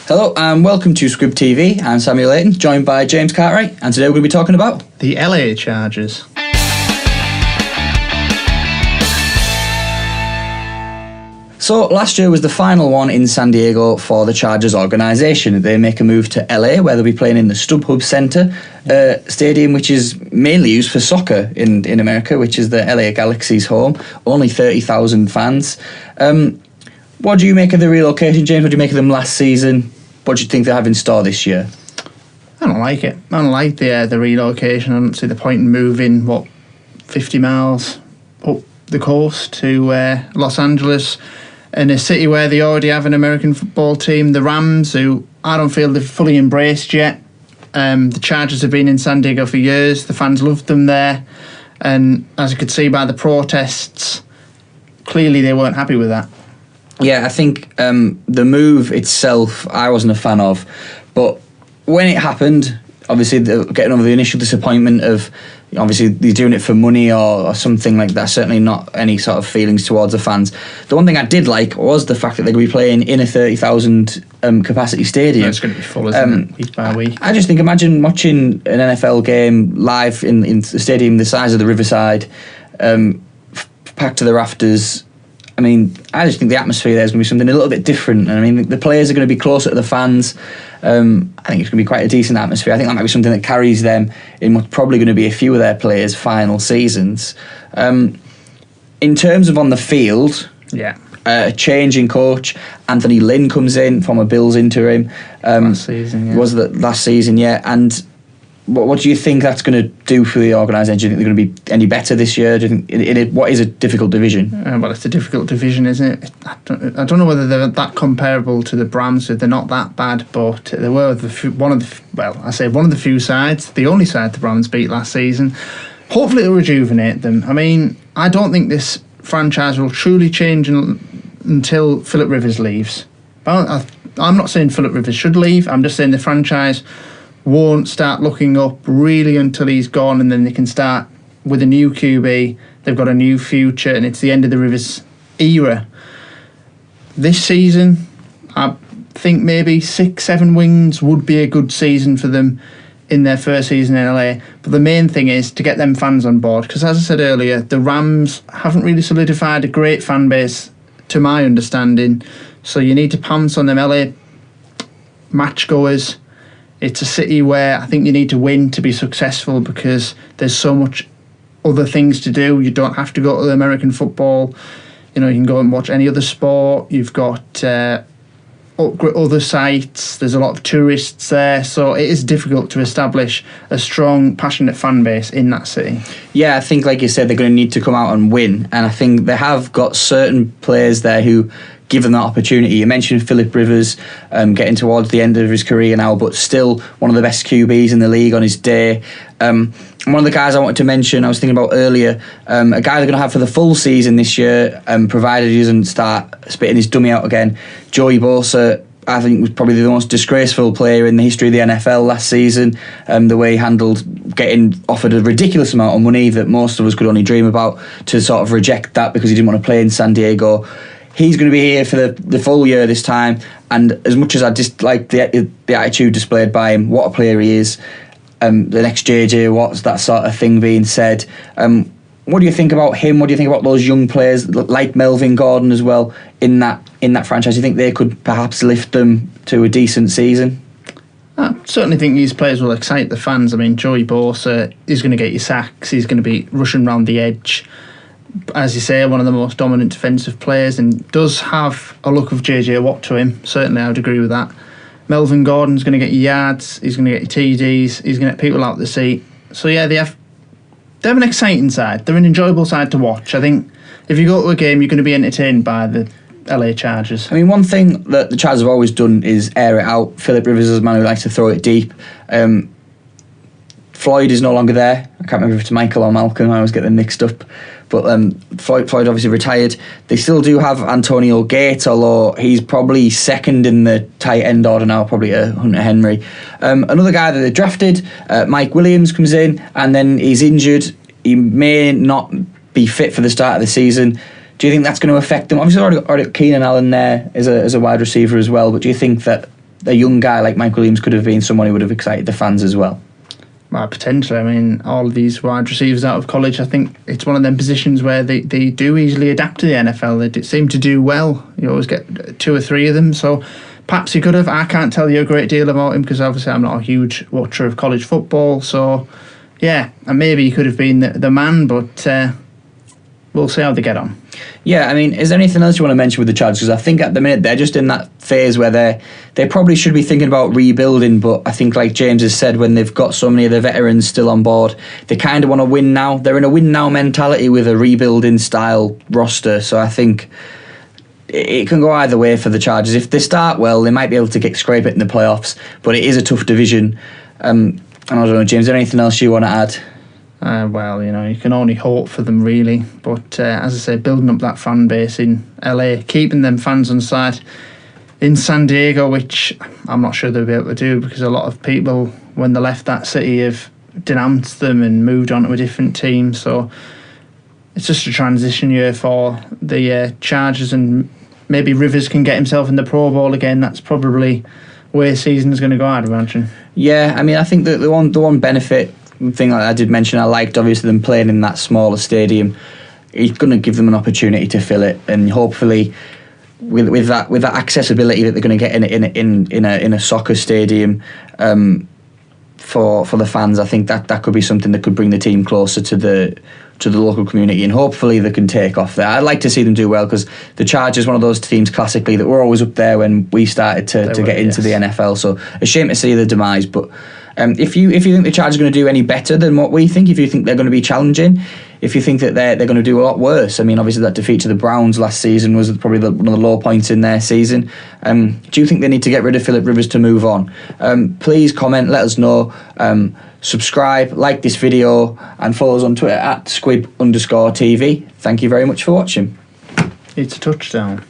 Hello and welcome to Squib TV. I'm Samuel Layton, joined by James Cartwright, and today we're going to be talking about the LA Chargers. So last year was the final one in San Diego for the Chargers organisation. They make a move to LA where they'll be playing in the StubHub Center stadium, which is mainly used for soccer in America, which is the LA Galaxy's home. Only 30,000 fans. What do you make of the relocation, James? What do you make of them last season? What do you think they have in store this year? I don't like it. I don't like the relocation. I don't see the point in moving, 50 miles up the coast to Los Angeles, in a city where they already have an American football team, the Rams, who I don't feel they've fully embraced yet. The Chargers have been in San Diego for years. The fans loved them there. And as you could see by the protests, clearly they weren't happy with that. Yeah, I think the move itself I wasn't a fan of, but when it happened, obviously getting over the initial disappointment of obviously they're doing it for money or something like that, certainly not any sort of feelings towards the fans. The one thing I did like was the fact that they're going to be playing in a 30,000 capacity stadium. It's going to be full, isn't it, week by week? I just think, imagine watching an NFL game live in the stadium the size of the Riverside, packed to the rafters. I mean, I just think the atmosphere there is going to be something a little bit different. I mean, the players are going to be closer to the fans. I think it's going to be quite a decent atmosphere. I think that might be something that carries them in what's probably going to be a few of their players' final seasons. In terms of on the field, a change in coach. Anthony Lynn comes in, former Bills interim. Last season, yeah. Was that last season, yeah. And what do you think that's going to do for the organisation? Do you think they're going to be any better this year? Do you think what is a difficult division? Well, it's a difficult division, isn't it? I don't know whether they're that comparable to the Browns. They're not that bad, but they were one of the few sides, the only side the Browns beat last season. Hopefully, it'll rejuvenate them. I mean, I don't think this franchise will truly change until Philip Rivers leaves. I'm not saying Philip Rivers should leave. I'm just saying the franchise won't start looking up really until he's gone, and then they can start with a new QB. They've got a new future, and it's the end of the Rivers era. This season, I think maybe 6-7 wins would be a good season for them in their first season in LA. But the main thing is to get them fans on board, because as I said earlier, the Rams haven't really solidified a great fan base, to my understanding. So you need to pounce on them LA matchgoers. It's a city where I think you need to win to be successful, because there's so much other things to do. You don't have to go to the American football. You can go and watch any other sport. You've got other sites. There's a lot of tourists there. So it is difficult to establish a strong, passionate fan base in that city. Yeah, I think, like you said, they're going to need to come out and win. And I think they have got certain players there who give them that opportunity. You mentioned Philip Rivers getting towards the end of his career now, but still one of the best QBs in the league on his day. One of the guys I wanted to mention, I was thinking about earlier, a guy they're going to have for the full season this year, provided he doesn't start spitting his dummy out again. Joey Bosa, I think, was probably the most disgraceful player in the history of the NFL last season. The way he handled getting offered a ridiculous amount of money that most of us could only dream about, to sort of reject that because he didn't want to play in San Diego. He's going to be here for the full year this time, and as much as I dislike the attitude displayed by him, what a player he is. The next JJ Watts, that sort of thing being said. What do you think about him? What do you think about those young players like Melvin Gordon as well in that franchise? Do you think they could perhaps lift them to a decent season? I certainly think these players will excite the fans. I mean, Joey Bosa is going to get you sacks. He's going to be rushing around the edge. As you say, one of the most dominant defensive players, and does have a look of JJ Watt to him. Certainly, I would agree with that. Melvin Gordon's going to get you yards. He's going to get you TDs. He's going to get people out the seat. So yeah, they have an exciting side. They're an enjoyable side to watch. I think if you go to a game, you're going to be entertained by the LA Chargers. I mean, one thing that the Chargers have always done is air it out. Philip Rivers is a man who likes to throw it deep. Floyd is no longer there. I can't remember if it's Michael or Malcolm. I always get them mixed up. But Floyd obviously retired. They still do have Antonio Gates, although he's probably second in the tight end order now, probably Hunter Henry. Another guy that they drafted, Mike Williams, comes in, and then he's injured. He may not be fit for the start of the season. Do you think that's going to affect them? Obviously, already got Keenan Allen there as a wide receiver as well, but do you think that a young guy like Mike Williams could have been someone who would have excited the fans as well. Well, potentially. I mean, all of these wide receivers out of college, I think it's one of them positions where they do easily adapt to the NFL. They seem to do well. You always get 2 or 3 of them. So perhaps he could have. I can't tell you a great deal about him because obviously I'm not a huge watcher of college football. So, yeah, and maybe he could have been the man, but we'll see how they get on. Yeah, I mean, is there anything else you want to mention with the Chargers? Because I think at the minute they're just in that phase where they probably should be thinking about rebuilding, but I think, like James has said, when they've got so many of the veterans still on board, they kind of want to win now. They're in a win now mentality with a rebuilding style roster, so I think it can go either way for the Chargers. If they start well, they might be able to scrape it in the playoffs, but it is a tough division. And I don't know, James, is there anything else you want to add? Well, you can only hope for them, really. But as I say, building up that fan base in LA, keeping them fans on side in San Diego, which I'm not sure they'll be able to do because a lot of people, when they left that city, have denounced them and moved on to a different team. So it's just a transition year for the Chargers, and maybe Rivers can get himself in the Pro Bowl again. That's probably where season's going to go, I'd imagine. Yeah, I mean, I think that the one benefit thing that I did mention, I liked obviously them playing in that smaller stadium. He's going to give them an opportunity to fill it, and hopefully with that accessibility that they're going to get in a soccer stadium for the fans, I think that could be something that could bring the team closer to the local community, and hopefully they can take off there. I'd like to see them do well because the Chargers, one of those teams classically that were always up there when we started to get into the NFL. So a shame to see the demise, but if you think the Chargers are going to do any better than what we think, if you think they're going to be challenging, if you think that they're going to do a lot worse, I mean, obviously that defeat to the Browns last season was probably one of the low points in their season. Do you think they need to get rid of Philip Rivers to move on? Please comment, let us know. Subscribe, like this video, and follow us on Twitter at @squib_TV. Thank you very much for watching. It's a touchdown.